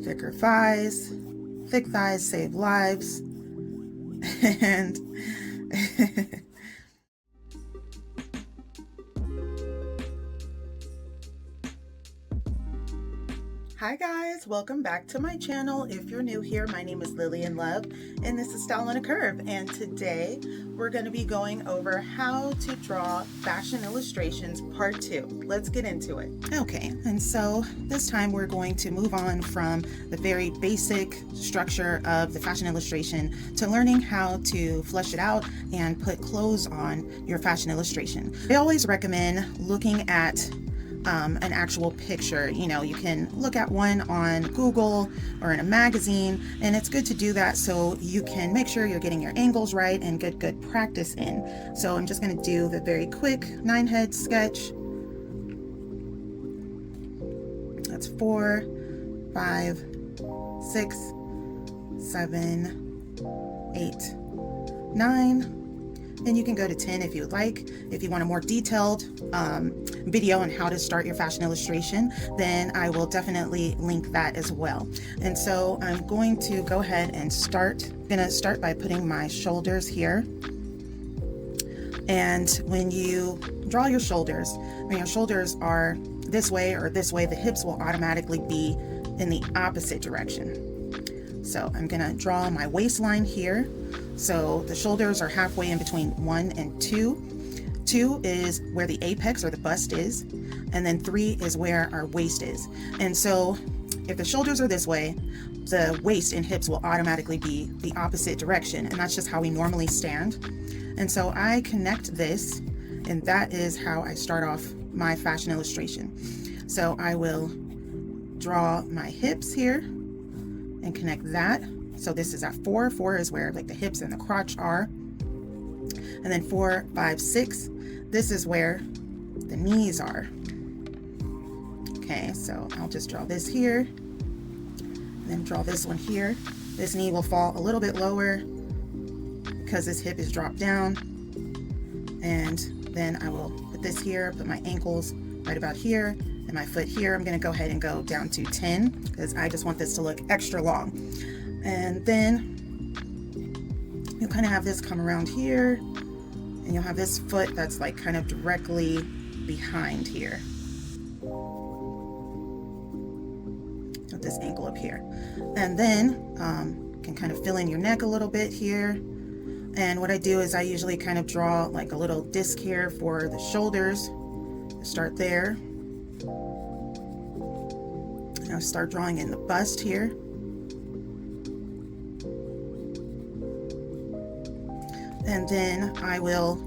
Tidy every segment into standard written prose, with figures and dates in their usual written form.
thicker thighs. Thick thighs save lives. And hi guys, welcome back to my channel. If you're new here, my name is Lillian Love and this is Style on a Curve, and today we're going to be going over how to draw fashion illustrations part 2. Let's get into it. Okay, and so this time we're going to move on from the very basic structure of the fashion illustration to learning how to flesh it out and put clothes on your fashion illustration. I always recommend looking at an actual picture. You know, you can look at one on Google or in a magazine, and it's good to do that so you can make sure you're getting your angles right and get good practice in. So I'm just going to do the very quick 9-head sketch. That's 4, 5, 6, 7, 8, 9. And you can go to 10 if you would like. If you want a more detailed video on how to start your fashion illustration, then I will definitely link that as well. And so I'm going to go ahead and start. I'm gonna start by putting my shoulders here. And when you draw your shoulders, when your shoulders are this way or this way, the hips will automatically be in the opposite direction. So I'm gonna draw my waistline here. So the shoulders are halfway in between 1 and 2. 2 is where the apex or the bust is, and then 3 is where our waist is. And so if the shoulders are this way, the waist and hips will automatically be the opposite direction, and that's just how we normally stand. And so I connect this, and that is how I start off my fashion illustration. So I will draw my hips here and connect that. So this is at 4. 4 is where like the hips and the crotch are. And then 4, 5, 6, this is where the knees are. Okay, so I'll just draw this here, and then draw this one here. This knee will fall a little bit lower because this hip is dropped down. And then I will put this here, put my ankles right about here, and my foot here. I'm gonna go ahead and go down to 10 because I just want this to look extra long. And then you'll kind of have this come around here, and you'll have this foot that's like kind of directly behind here. With this ankle up here. And then can kind of fill in your neck a little bit here. And what I do is I usually kind of draw like a little disc here for the shoulders. Start there. And I'll start drawing in the bust here. And then I will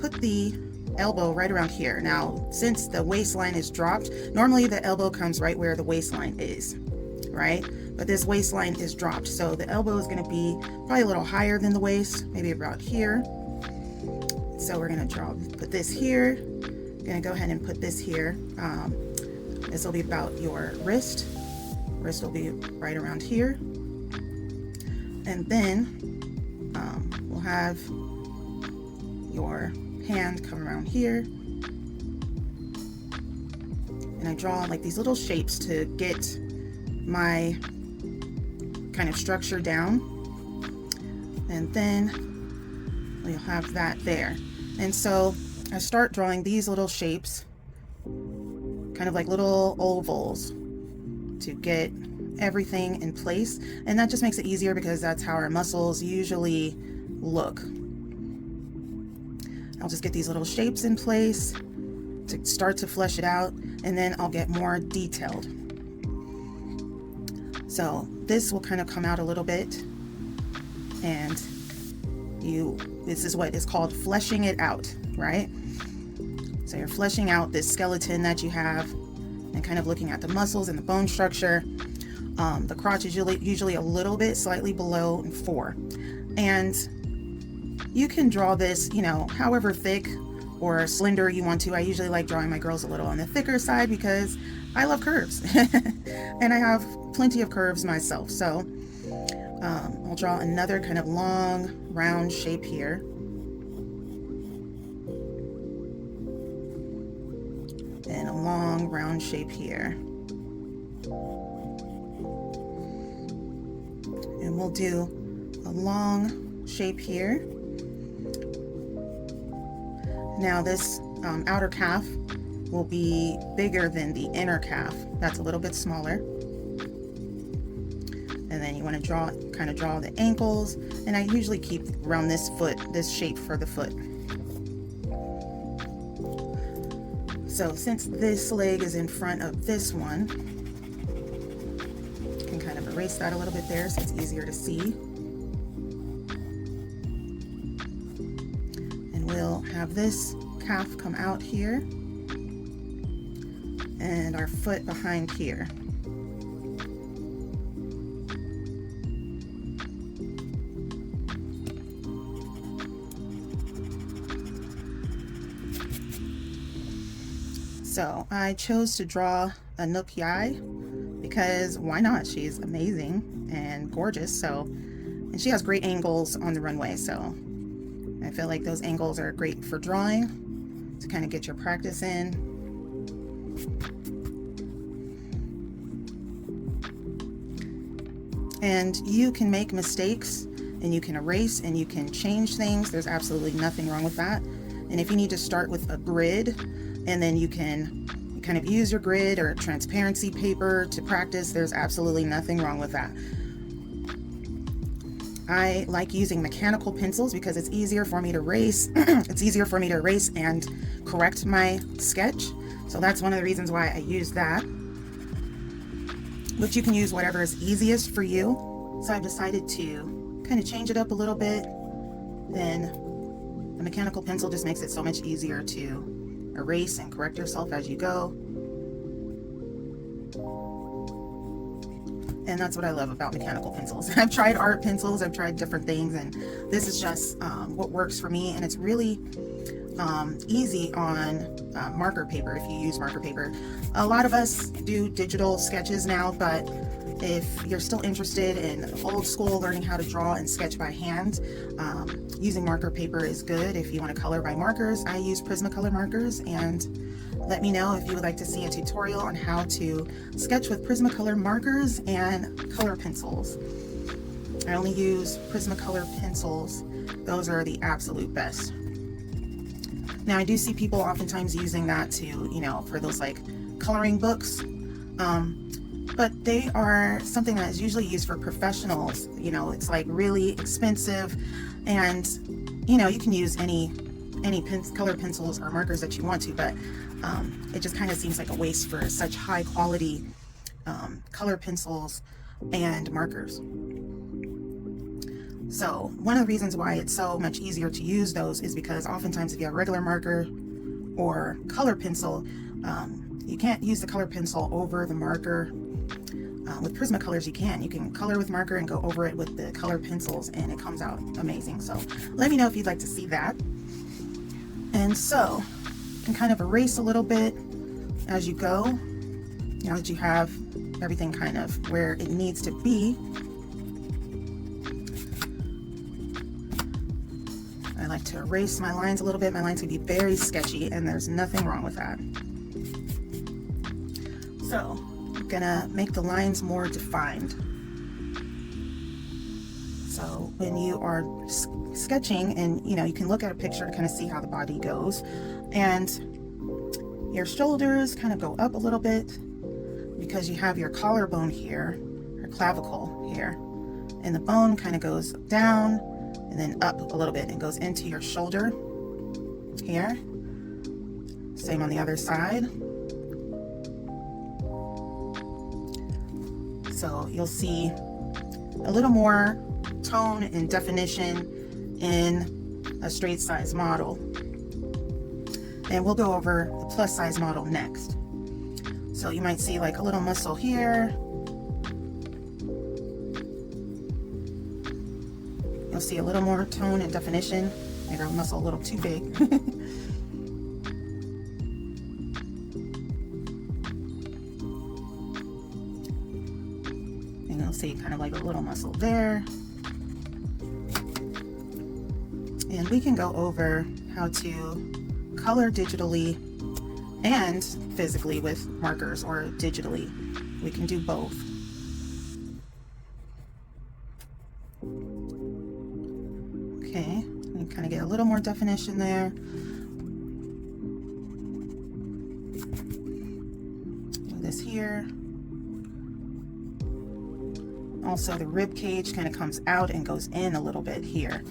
put the elbow right around here. Now, since the waistline is dropped, normally the elbow comes right where the waistline is, right? But this waistline is dropped, so the elbow is going to be probably a little higher than the waist, maybe about here. So we're going to put this here. I'm going to go ahead and put this here. This will be about your wrist. Wrist will be right around here. And then we'll have your hand come around here, and I draw like these little shapes to get my kind of structure down, and then we'll have that there. And so I start drawing these little shapes, kind of like little ovals, to get everything in place, and that just makes it easier because that's how our muscles usually look. I'll just get these little shapes in place to start to flesh it out, and then I'll get more detailed. So this will kind of come out a little bit, and this is what is called fleshing it out, right? So you're fleshing out this skeleton that you have and kind of looking at the muscles and the bone structure. The crotch is usually a little bit slightly below 4. And you can draw this, you know, however thick or slender you want to. I usually like drawing my girls a little on the thicker side because I love curves and I have plenty of curves myself. So I'll draw another kind of long round shape here. And a long round shape here. And we'll do a long shape here. Now this outer calf will be bigger than the inner calf. That's a little bit smaller. And then you want to kind of draw the ankles. And I usually keep around this foot, this shape for the foot. So since this leg is in front of this one, you can kind of erase that a little bit there so it's easier to see. And we'll have this calf come out here and our foot behind here. So I chose to draw a Nook Yai because why not? She's amazing and gorgeous. And she has great angles on the runway. So I feel like those angles are great for drawing to kind of get your practice in. And you can make mistakes and you can erase and you can change things. There's absolutely nothing wrong with that. And if you need to start with a grid, and then you can kind of use your grid or transparency paper to practice, there's absolutely nothing wrong with that. I like using mechanical pencils because it's easier for me to erase. It's easier for me to erase and correct my sketch. So that's one of the reasons why I use that. But you can use whatever is easiest for you. So I've decided to kind of change it up a little bit. Then the mechanical pencil just makes it so much easier to erase and correct yourself as you go. And that's what I love about mechanical pencils. I've tried art pencils, I've tried different things, and this is just what works for me. And it's really easy on marker paper if you use marker paper. A lot of us do digital sketches now, but if you're still interested in old school learning how to draw and sketch by hand, using marker paper is good. If you want to color by markers, I use Prismacolor markers, and let me know if you would like to see a tutorial on how to sketch with Prismacolor markers and color pencils. I only use Prismacolor pencils. Those are the absolute best. Now I do see people oftentimes using that to, for those like coloring books. But they are something that is usually used for professionals. It's like really expensive, and you can use any color pencils or markers that you want to, but it just kind of seems like a waste for such high quality color pencils and markers. So one of the reasons why it's so much easier to use those is because oftentimes if you have a regular marker or color pencil, you can't use the color pencil over the marker. With Prismacolors you can color with marker and go over it with the color pencils, and it comes out amazing. So let me know if you'd like to see that. And so you can kind of erase a little bit as you go, now that you have everything kind of where it needs to be. I like to erase my lines a little bit. My lines can be very sketchy, and there's nothing wrong with that. So I'm gonna make the lines more defined. So when you are sketching, and you can look at a picture to kind of see how the body goes, and your shoulders kind of go up a little bit because you have your collarbone here, your clavicle here, and the bone kind of goes down and then up a little bit and goes into your shoulder here. Same on the other side. So you'll see a little more tone and definition in a straight size model. And we'll go over the plus size model next. So you might see like a little muscle here. You'll see a little more tone and definition. Made our muscle a little too big. And you'll see kind of like a little muscle there. And we can go over how to color digitally and physically with markers, or digitally. We can do both. Okay, you kind of get a little more definition there. Do this here. Also, the rib cage kind of comes out and goes in a little bit here.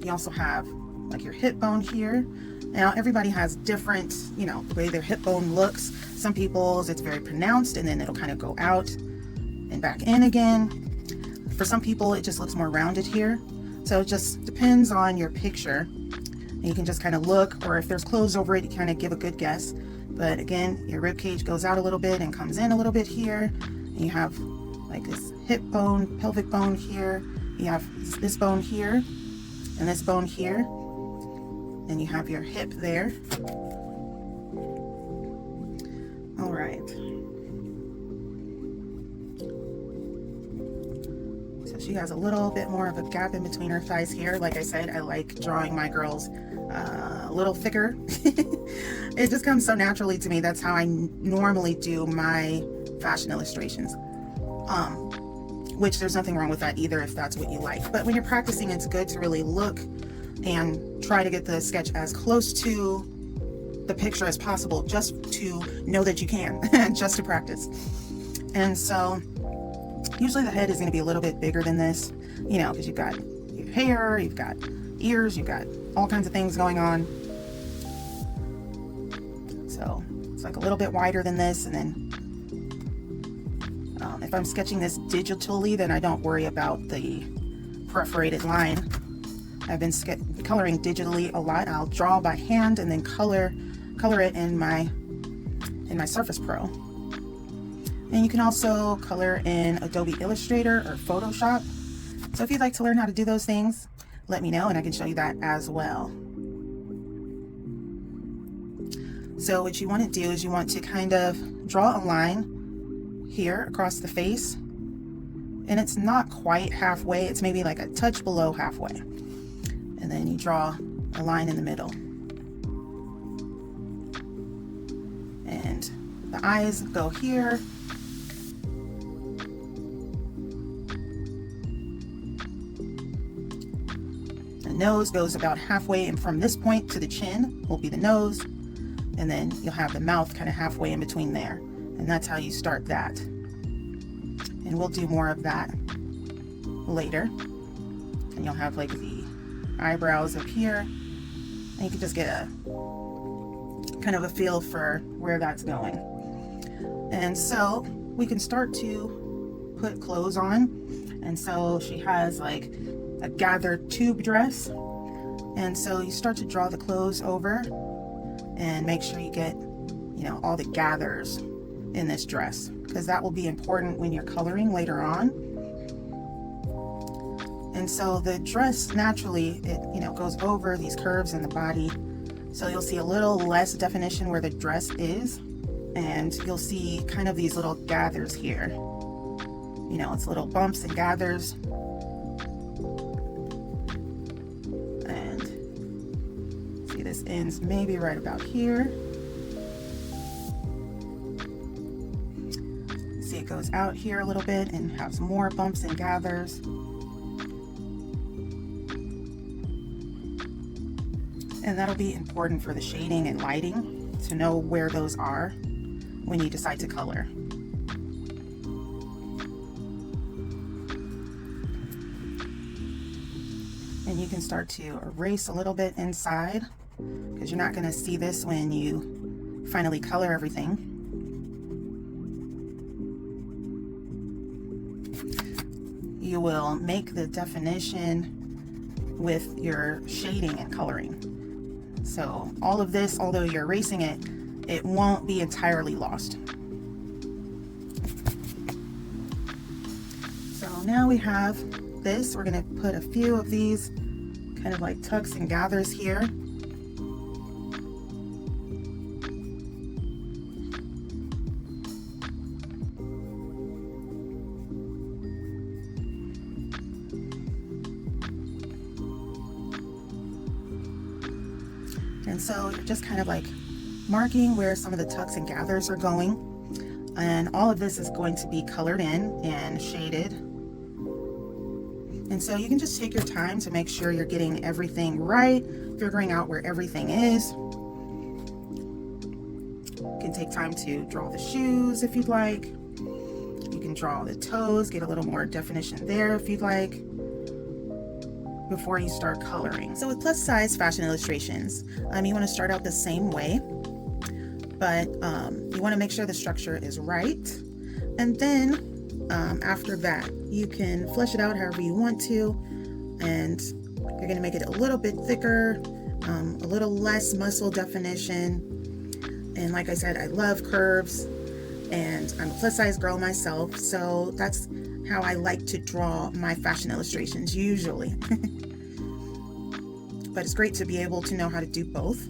You also have like your hip bone here. Now, everybody has different, you know, the way their hip bone looks. Some people's it's very pronounced and then it'll kind of go out and back in again. For some people, it just looks more rounded here. So it just depends on your picture. And you can just kind of look, or if there's clothes over it, you kind of give a good guess. But again, your rib cage goes out a little bit and comes in a little bit here. And you have like this hip bone, pelvic bone here. You have this bone here and this bone here. And you have your hip there. All right. So she has a little bit more of a gap in between her thighs here. Like I said, I like drawing my girls a little thicker. It just comes so naturally to me. That's how I normally do my fashion illustrations. Which there's nothing wrong with that either if that's what you like. But when you're practicing, it's good to really look and try to get the sketch as close to the picture as possible, just to know that you can, just to practice. And so usually the head is going to be a little bit bigger than this, you know, because you've got your hair, you've got ears, you've got all kinds of things going on. So it's like a little bit wider than this. And then if I'm sketching this digitally, then I don't worry about the perforated line. I've been coloring digitally a lot. I'll draw by hand and then color it in my Surface Pro. And you can also color in Adobe Illustrator or Photoshop. So if you'd like to learn how to do those things, let me know and I can show you that as well. So what you want to do is you want to kind of draw a line here across the face. And it's not quite halfway. It's maybe like a touch below halfway. And then you draw a line in the middle. And the eyes go here. The nose goes about halfway, and from this point to the chin will be the nose. And then you'll have the mouth kind of halfway in between there. And that's how you start that. And we'll do more of that later. And you'll have like the eyebrows up here, and you can just get a kind of a feel for where that's going. And so we can start to put clothes on. And so she has like a gathered tube dress, and so you start to draw the clothes over and make sure you get, you know, all the gathers in this dress, because that will be important when you're coloring later on. And so the dress naturally, it, you know, goes over these curves in the body. So you'll see a little less definition where the dress is, and you'll see kind of these little gathers here. You know, it's little bumps and gathers. And see, this ends maybe right about here. See, it goes out here a little bit and has more bumps and gathers. And that'll be important for the shading and lighting, to know where those are when you decide to color. And you can start to erase a little bit inside, because you're not going to see this when you finally color everything. You will make the definition with your shading and coloring. So all of this, although you're erasing it, it won't be entirely lost. So now we have this. We're going to put a few of these kind of like tucks and gathers here. And so you're just kind of like marking where some of the tucks and gathers are going. And all of this is going to be colored in and shaded. And so you can just take your time to make sure you're getting everything right, figuring out where everything is. You can take time to draw the shoes if you'd like. You can draw the toes, get a little more definition there if you'd like, before you start coloring. So with plus size fashion illustrations, you want to start out the same way, but you want to make sure the structure is right. And then after that, you can flesh it out however you want to, and you're going to make it a little bit thicker, a little less muscle definition. And like I said, I love curves, and I'm a plus size girl myself, so that's how I like to draw my fashion illustrations usually. But it's great to be able to know how to do both.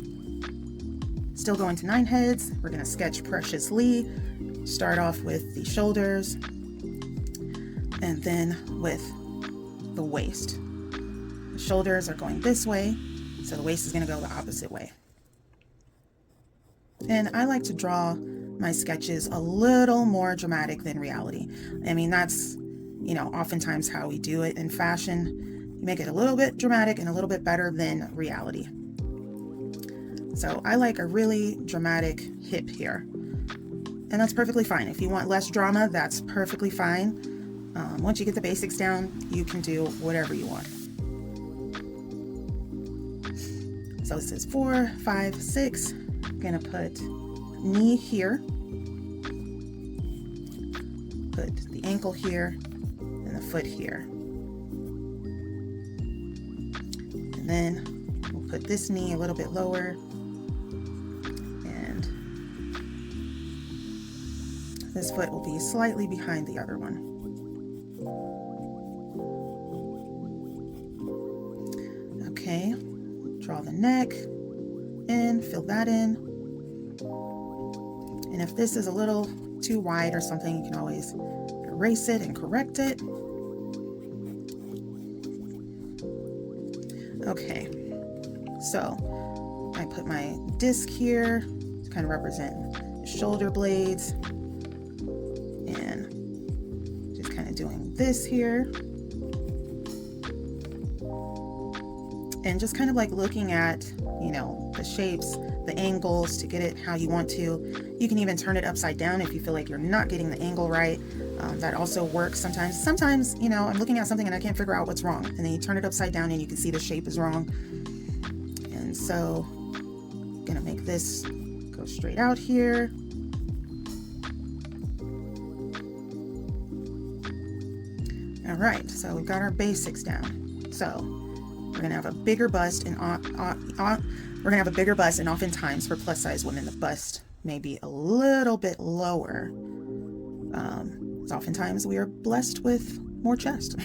Still going to 9 heads. We're going to sketch preciously. Start off with the shoulders, and then with the waist. The shoulders are going this way, so the waist is going to go the opposite way. And I like to draw my sketches a little more dramatic than reality. I mean, that's, oftentimes how we do it in fashion. You make it a little bit dramatic and a little bit better than reality. So I like a really dramatic hip here. And that's perfectly fine. If you want less drama, that's perfectly fine. Once you get the basics down, you can do whatever you want. So this is 4, 5, 6. I'm gonna put knee here, put the ankle here, and the foot here. And then we'll put this knee a little bit lower, and this foot will be slightly behind the other one. Okay, draw the neck in, fill that in. And if this is a little too wide or something, you can always erase it and correct it. Okay, so I put my disc here to kind of represent the shoulder blades, and just kind of doing this here. And just kind of like looking at, the shapes, the angles to get it how you want to. You can even turn it upside down if you feel like you're not getting the angle right. That also works sometimes. Sometimes, I'm looking at something and I can't figure out what's wrong. And then you turn it upside down and you can see the shape is wrong. And so I'm gonna make this go straight out here. All right, so we've got our basics down. So we're gonna have a bigger bust, and oftentimes for plus size women, the bust may be a little bit lower. So oftentimes we are blessed with more chest.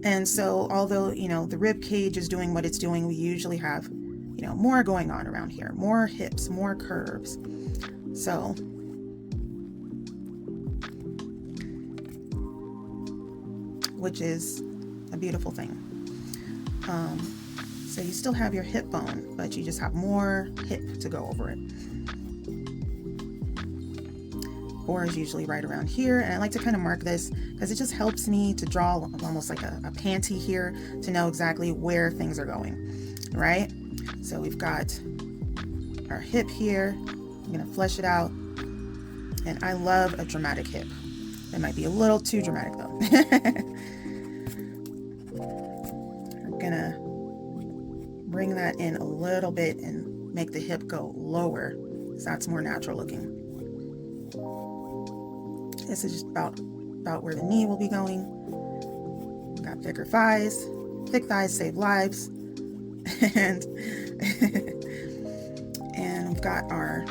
And so although, the rib cage is doing what it's doing, we usually have, more going on around here, more hips, more curves. So which is a beautiful thing. So you still have your hip bone, but you just have more hip to go over it. 4 is usually right around here, and I like to kind of mark this because it just helps me to draw almost like a panty here to know exactly where things are going, right? So we've got our hip here. I'm gonna flesh it out, and I love a dramatic hip. It might be a little too dramatic though. I'm gonna bring that in a little bit and make the hip go lower, so that's more natural looking. This is just about where the knee will be going. We've got thicker thighs. Thick thighs save lives. And and we've got our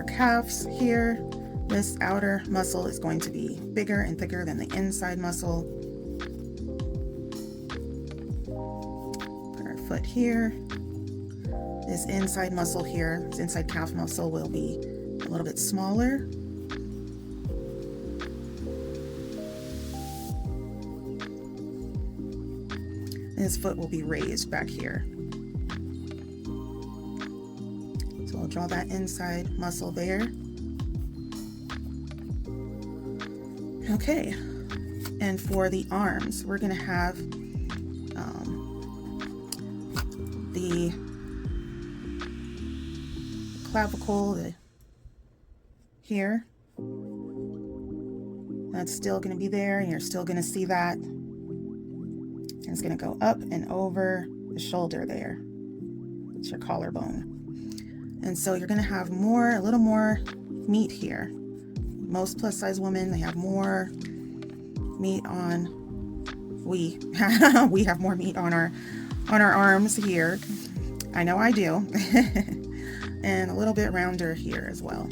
calves here. This outer muscle is going to be bigger and thicker than the inside muscle. Put our foot here. This inside muscle here, this inside calf muscle, will be a little bit smaller. His foot will be raised back here. So I'll draw that inside muscle there. Okay, And for the arms, we're going to have the clavicle here. That's still going to be there, and you're still going to see that. And it's going to go up and over the shoulder there. It's your collarbone. And so you're going to have a little more meat here. Most plus size women, they have more meat on, we have more meat on our arms here. I know I do. And a little bit rounder here as well.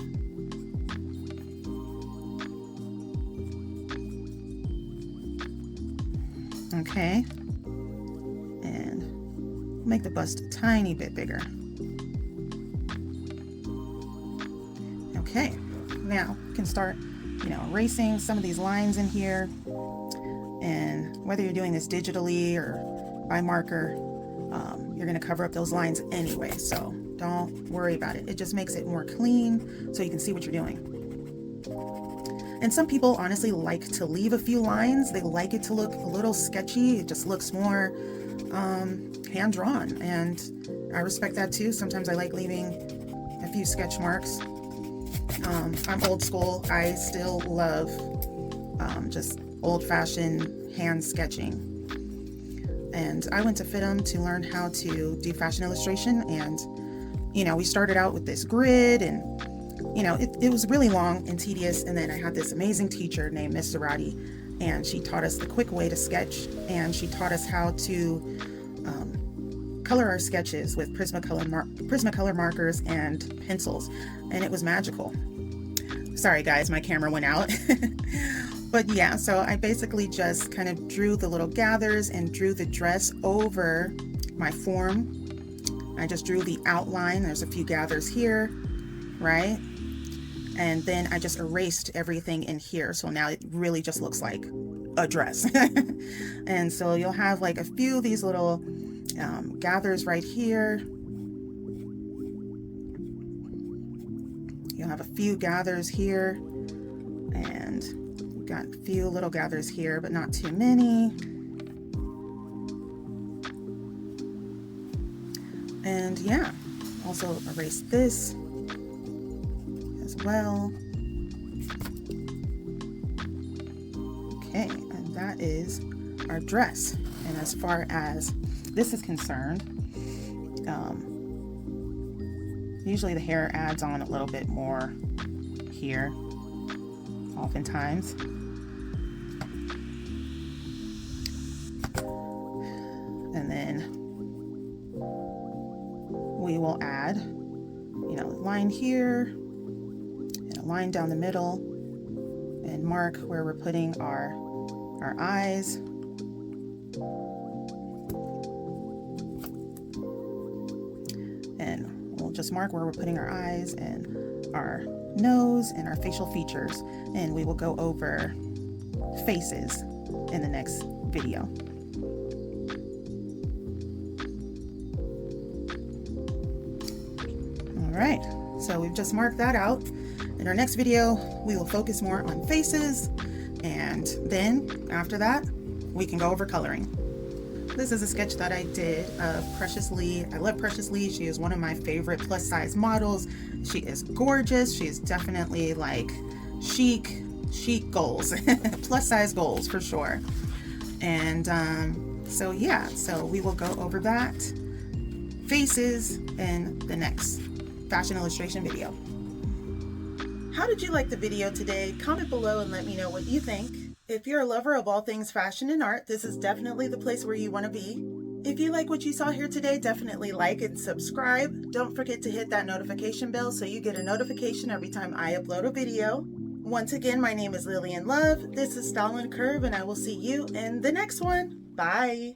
Okay. And make the bust a tiny bit bigger. Okay. Now you can start, erasing some of these lines in here. And whether you're doing this digitally or by marker, you're going to cover up those lines anyway, so don't worry about it. It just makes it more clean so you can see what you're doing. And some people honestly like to leave a few lines. They like it to look a little sketchy. It just looks more hand-drawn, and I respect that too. Sometimes I like leaving a few sketch marks. I'm old school. I still love just old-fashioned hand sketching. And I went to FITM to learn how to do fashion illustration, and we started out with this grid, and it was really long and tedious. And then I had this amazing teacher named Miss Zarati, and she taught us the quick way to sketch, and she taught us how to color our sketches with Prismacolor markers and pencils, and it was magical. Sorry guys, my camera went out. But yeah, so I basically just kind of drew the little gathers and drew the dress over my form. I just drew the outline. There's a few gathers here, right? And then I just erased everything in here. So now it really just looks like a dress. And so you'll have like a few of these little gathers right here. You'll have a few gathers here, and got a few little gathers here, but not too many. And yeah, also erase this as well. Okay, and that is our dress. And as far as this is concerned, usually the hair adds on a little bit more here, oftentimes. And then we will add, a line here and a line down the middle, and mark where we're putting our eyes. And we'll just mark where we're putting our eyes and our nose and our facial features, and we will go over faces in the next video. All right, so we've just marked that out. In our next video, we will focus more on faces, and then after that, we can go over coloring. This is a sketch that I did of Precious Lee. I love Precious Lee. She is one of my favorite plus size models. She is gorgeous. She is definitely like chic goals, plus size goals for sure. And so yeah, so we will go over that, faces, in the next fashion illustration video. How did you like the video today? Comment below and let me know what you think. If you're a lover of all things fashion and art, this is definitely the place where you want to be. If you like what you saw here today, definitely like and subscribe. Don't forget to hit that notification bell so you get a notification every time I upload a video. Once again, my name is Lillian Love. This is Style and Curve, and I will see you in the next one. Bye.